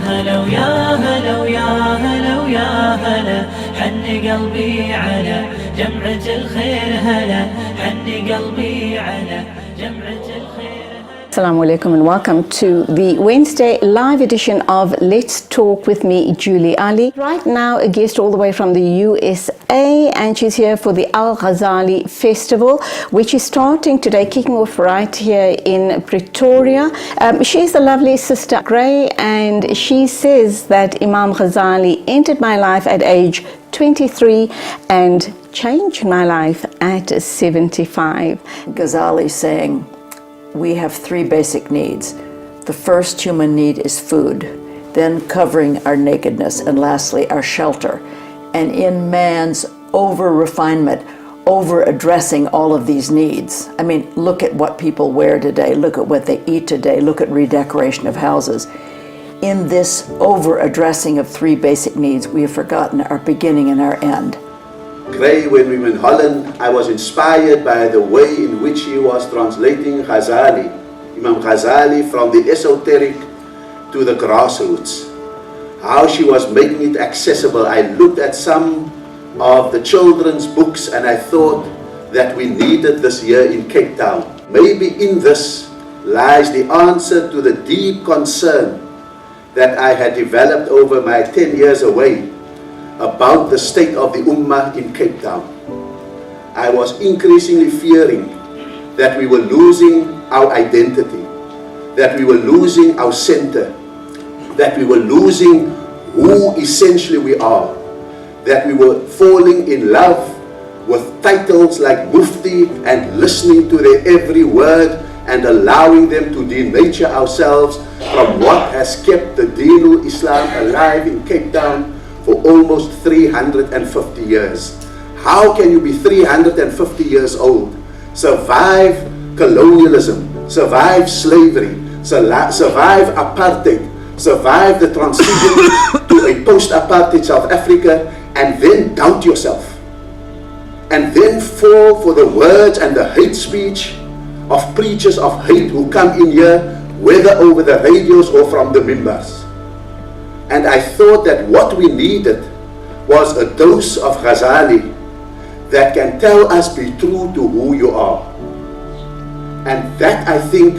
هلا ويا هلا ويا هلا ويا هلا حن قلبي على جمعة الخير هلا حن قلبي على جمعة الخير. Assalamu alaikum and welcome to the Wednesday live edition of Let's Talk with me, Julie Ali. Right now a guest all the way from the USA, and she's here for the al-Ghazali festival, which is starting today, kicking off right here in Pretoria. She's the lovely Sister Gray, and she says that Imam Ghazali entered my life at age 23 and changed my life at 75. Ghazali saying, we have three basic needs. The first human need is food, then covering our nakedness, and lastly, our shelter. And in man's over-refinement, over-addressing all of these needs. I mean, look at what people wear today, look at what they eat today, look at redecoration of houses. In this over-addressing of three basic needs, we have forgotten our beginning and our end. Gray, when we were in Holland, I was inspired by the way in which he was translating Ghazali, Imam Ghazali, from the esoteric to the grassroots. How she was making it accessible. I looked at some of the children's books and I thought that we needed this here in Cape Town. Maybe in this lies the answer to the deep concern that I had developed over my 10 years away about the state of the Ummah in Cape Town. I was increasingly fearing that we were losing our identity, that we were losing our center, that we were losing who essentially we are, that we were falling in love with titles like Mufti and listening to their every word and allowing them to denature ourselves from what has kept the Dinul Islam alive in Cape Town for almost 350 years. How can you be 350 years old, survive colonialism, survive slavery, survive apartheid, survive the transition to a post-apartheid South Africa, and then doubt yourself, and then fall for the words and the hate speech of preachers of hate who come in here, whether over the radios or from the mimbars? And I thought that what we needed was a dose of Ghazali that can tell us be true to who you are. And that, I think,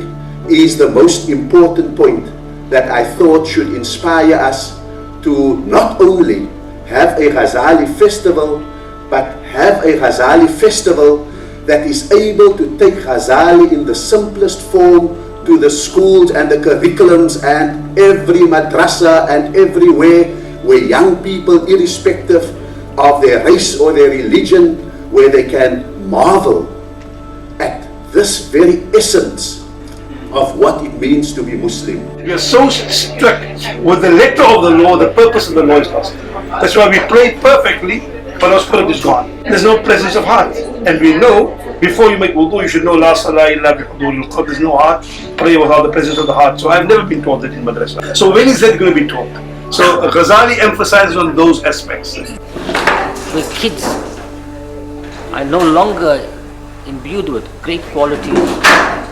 is the most important point that I thought should inspire us to not only have a Ghazali festival, but have a Ghazali festival that is able to take Ghazali in the simplest form to the schools and the curriculums and every madrasa and everywhere where young people, irrespective of their race or their religion, where they can marvel at this very essence of what it means to be Muslim. We are so strict with the letter of the law, the purpose of the law is lost. That's why we pray perfectly, but our spirit is gone. There's no presence of heart. And we know, before you make wudu, you should know La Salah illa bihuduril qalb. There's no heart, pray without the presence of the heart. So I've never been taught that in madrasa. So when is that going to be taught? So Ghazali emphasizes on those aspects. With kids are no longer imbued with great qualities,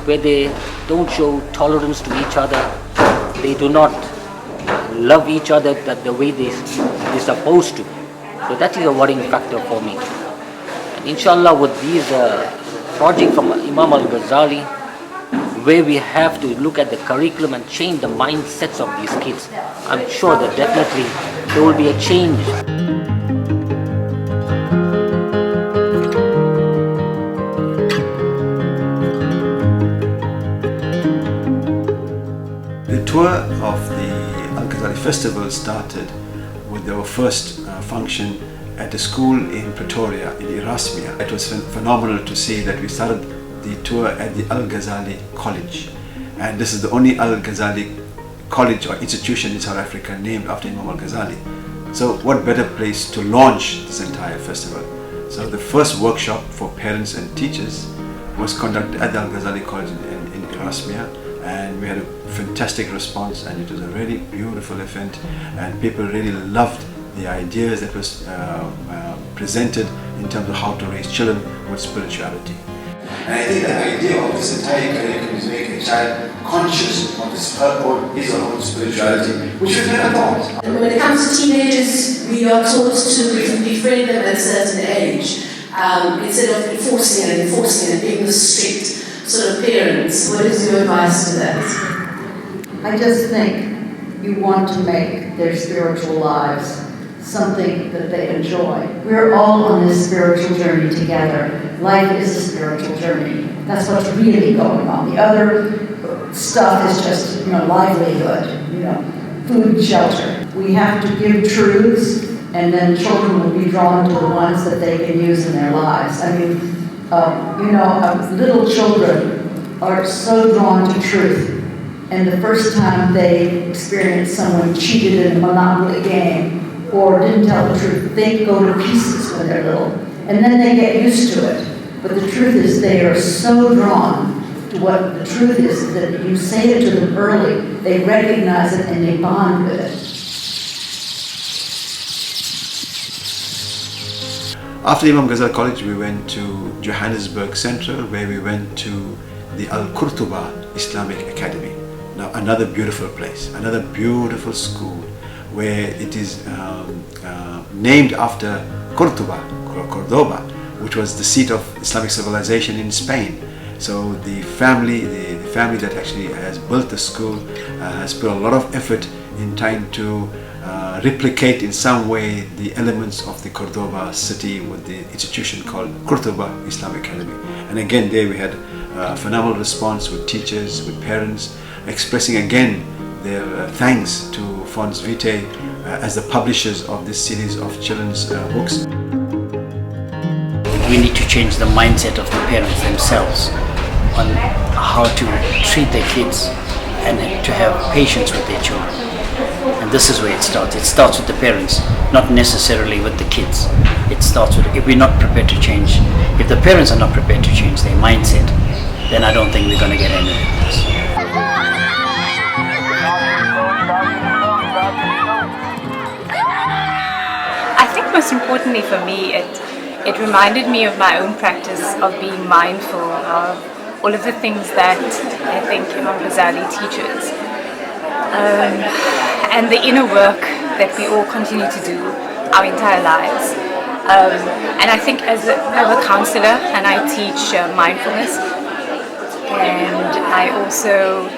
where they don't show tolerance to each other, they do not love each other the way they're supposed to. So that is a worrying factor for me. And inshallah, with these projects from Imam al-Ghazali, where we have to look at the curriculum and change the mindsets of these kids, I'm sure that definitely there will be a change. The tour of the Al-Ghazali Festival started with our first function at a school in Pretoria, in Erasmia. It was phenomenal to see that we started the tour at the Al-Ghazali College. And this is the only Al-Ghazali college or institution in South Africa named after Imam Al-Ghazali. So what better place to launch this entire festival? So the first workshop for parents and teachers was conducted at the Al-Ghazali College in Erasmia, and we had a fantastic response, and it was a really beautiful event, and people really loved the ideas that was presented in terms of how to raise children with spirituality. And I think the idea of this entire curriculum is making a child conscious of her own, his or her own spirituality, which is never taught. When it comes to teenagers, we are taught to befriend them at a certain age, instead of enforcing and being the strict sort of parents. What is your advice to that? I just think you want to make their spiritual lives something that they enjoy. We're all on this spiritual journey together. Life is a spiritual journey. That's what's really going on. The other stuff is just, livelihood, food, shelter. We have to give truths, and then children will be drawn to the ones that they can use in their lives. I mean, little children are so drawn to truth. And the first time they experience someone cheated in a Monopoly game or didn't tell the truth, they go to pieces when they're little. And then they get used to it. But the truth is they are so drawn to what the truth is that you say it to them early, they recognize it and they bond with it. After Imam Ghazali College, we went to Johannesburg Central, where we went to the Al-Kitab Islamic Academy. Now, another beautiful place, another beautiful school, where it is named after Cordoba, which was the seat of Islamic civilization in Spain. So the family that actually has built the school has put a lot of effort in trying to replicate in some way the elements of the Cordoba city with the institution called Cordoba Islamic Academy. And again, there we had a phenomenal response with teachers, with parents, expressing again their thanks to Fons Vitae as the publishers of this series of children's books. We need to change the mindset of the parents themselves on how to treat their kids and to have patience with their children. And this is where it starts. It starts with the parents, not necessarily with the kids. It starts with, if we're not prepared to change, if the parents are not prepared to change their mindset, then I don't think we're going to get anywhere with this. I think most importantly for me, it reminded me of my own practice of being mindful of all of the things that I think Imam Ghazali teaches. And the inner work that we all continue to do our entire lives. And I think as a counselor, and I teach mindfulness, and I also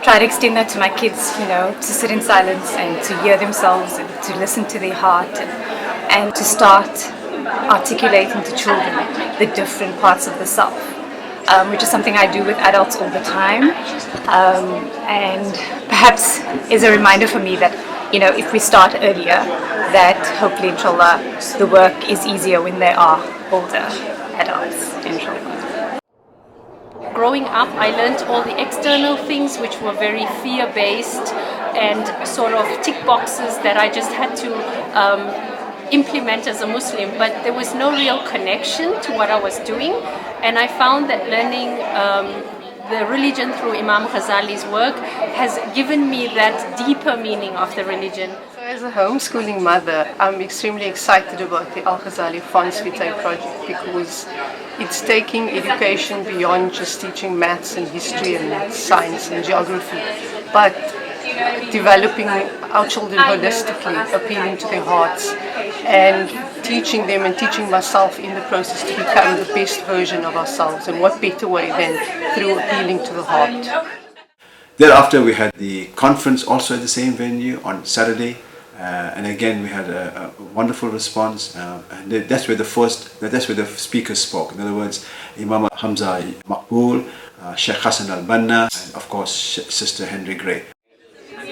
try to extend that to my kids, to sit in silence and to hear themselves and to listen to their heart and to start articulating to children the different parts of the self, which is something I do with adults all the time, and perhaps is a reminder for me that if we start earlier, that hopefully inshallah the work is easier when they are older adults, inshallah. Growing up, I learned all the external things which were very fear-based and sort of tick boxes that I just had to implement as a Muslim, but there was no real connection to what I was doing. And I found that learning the religion through Imam Ghazali's work has given me that deeper meaning of the religion. So as a homeschooling mother, I'm extremely excited about the Al-Ghazali Fons Vitae project because it's taking education beyond just teaching maths and history and science and geography, but developing our children holistically, appealing to their hearts, and teaching them and teaching myself in the process to become the best version of ourselves. And what better way than through appealing to the heart. Thereafter, we had the conference also at the same venue on Saturday, and again we had a wonderful response. And that's where the speakers spoke. In other words, Imam Hamza Maqbool, Sheikh Hassan al-Banna, and of course Sister Henry Gray.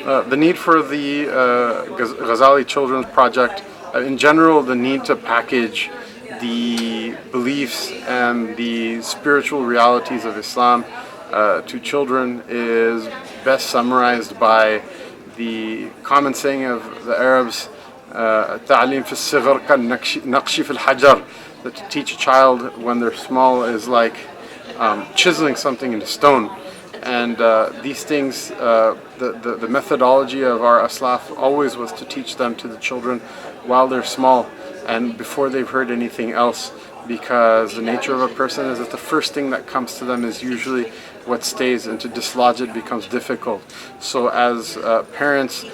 The need for the Ghazali Children's project, in general, the need to package the beliefs and the spiritual realities of Islam to children is best summarized by the common saying of the Arabs, "Ta'lim fi as-sighar ka-naqshi fi al-hajar," that to teach a child when they're small is like chiseling something into stone. And these things, the methodology of our Aslaf always was to teach them to the children while they're small and before they've heard anything else, because the nature of a person is that the first thing that comes to them is usually what stays, and to dislodge it becomes difficult. So as parents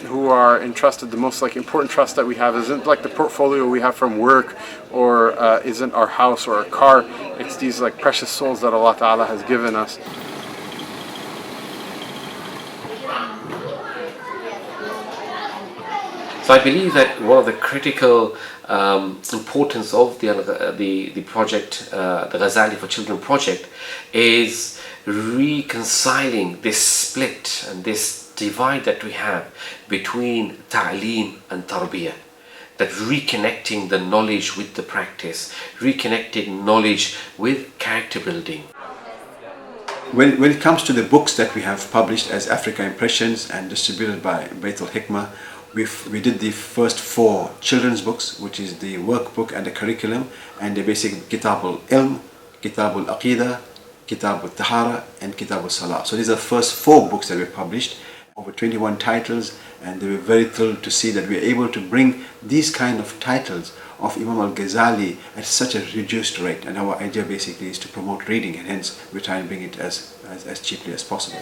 who are entrusted, the most important trust that we have isn't like the portfolio we have from work, or isn't our house or our car. It's these precious souls that Allah Ta'ala has given us. So I believe that one of the critical importance of the project, the Ghazali for Children project, is reconciling this split and this divide that we have between ta'aleem and tarbiyah. That reconnecting the knowledge with the practice, reconnecting knowledge with character building. When it comes to the books that we have published as Africa Impressions and distributed by Baitul Hikmah, we did the first 4 children's books, which is the workbook and the curriculum, and the basic Kitab al-Ilm, Kitab al-Aqidah, Kitab al-Tahara, and Kitab al-Salah. So these are the first 4 books that we published, over 21 titles, and they were very thrilled to see that we are able to bring these kind of titles of Imam al-Ghazali at such a reduced rate. And our idea basically is to promote reading, and hence we try and bring it as cheaply as possible.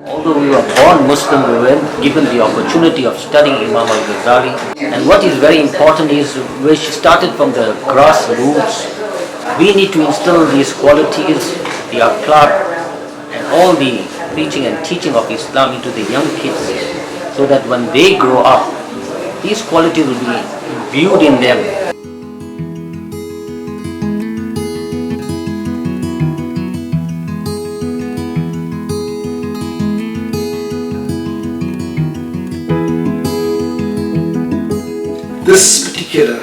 Although we were born Muslim, we were given the opportunity of studying Imam al-Ghazali. And what is very important is we started from the grassroots. We need to instill these qualities, the akhlaq, and all the preaching and teaching of Islam into the young kids, so that when they grow up, these qualities will be imbued in them. This particular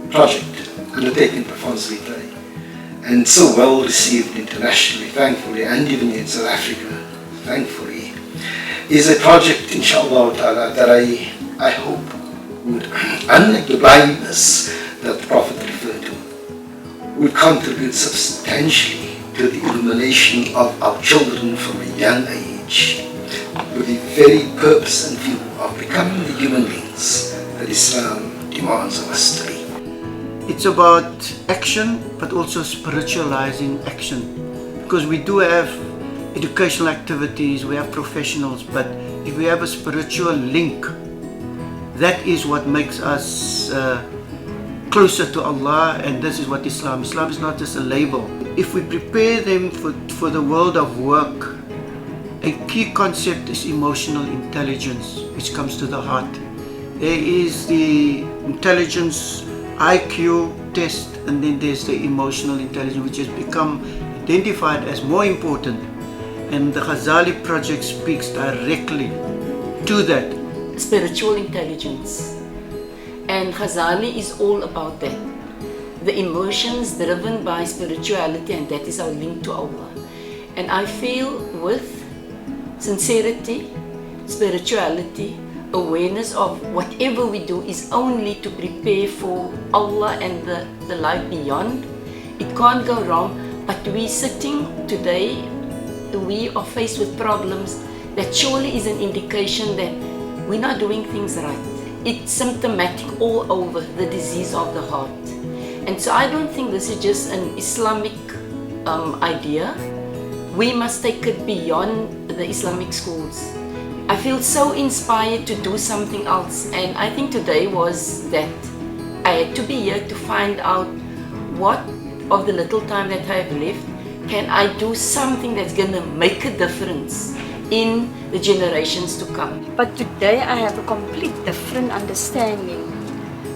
project undertaken by Fons Vitae, and so well received internationally, thankfully, and even in South Africa, thankfully, is a project, inshallah ta'ala, that I hope would, unlike the blindness that the Prophet referred to, would contribute substantially to the illumination of our children from a young age, with the very purpose and view of becoming the human beings that Islam demands of us to be. It's about action, but also spiritualizing action, because we do have educational activities, we have professionals, but if we have a spiritual link, that is what makes us closer to Allah, and this is what Islam is not just a label. If we prepare them for the world of work, a key concept is emotional intelligence, which comes to the heart. There is the intelligence IQ test, and then there's the emotional intelligence, which has become identified as more important, and the Ghazali project speaks directly to that. Spiritual intelligence, and Ghazali is all about that. The emotions driven by spirituality, and that is our link to Allah. And I feel with sincerity, spirituality, awareness of whatever we do is only to prepare for Allah and the life beyond. It can't go wrong, but we sitting today, we are faced with problems that surely is an indication that we're not doing things right. It's symptomatic all over, the disease of the heart. And so I don't think this is just an Islamic idea. We must take it beyond the Islamic schools. I feel so inspired to do something else, and I think today was that I had to be here to find out what of the little time that I have left can I do something that's going to make a difference in the generations to come. But today I have a complete different understanding,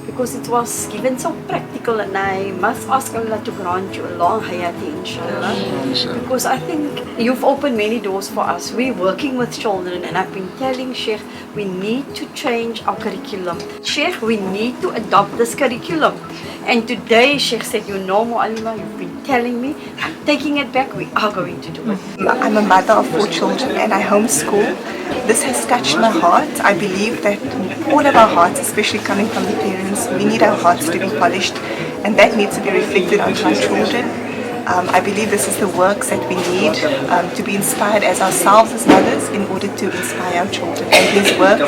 because it was given so practical, and I must ask Allah to grant you a long hayati, inshallah. Because I think you've opened many doors for us. We're working with children, and I've been telling Sheikh, we need to change our curriculum. Sheikh, we need to adopt this curriculum. And today Sheikh said, you know Mu'allima, you've been telling me, I'm taking it back, we are going to do it. I'm a mother of 4 children and I homeschool. This has touched my heart. I believe that all of our hearts, especially coming from the parents, we need our hearts to be polished, and that needs to be reflected onto our children. I believe this is the works that we need to be inspired as ourselves as mothers in order to inspire our children. And his work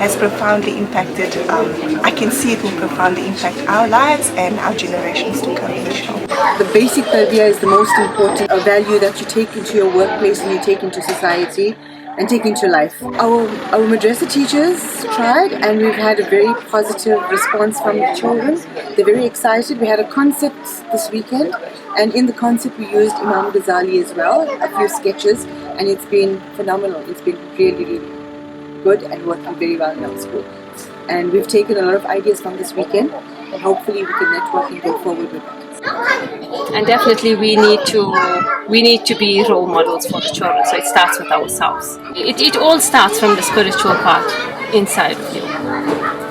has profoundly impacted, I can see it will profoundly impact our lives and our generations to come, inshallah. The basic tarbiyah is the most important value that you take into your workplace and you take into society and take into life. Our madrasa teachers tried, and we've had a very positive response from the children. They're very excited. We had a concept this weekend, and in the concept we used Imam Ghazali as well, a few sketches, and it's been phenomenal. It's been really, really good and working very well in our school. And we've taken a lot of ideas from this weekend, and hopefully we can network and go forward with it. And definitely we need to be role models for the children, so it starts with ourselves. It all starts from the spiritual part inside of you.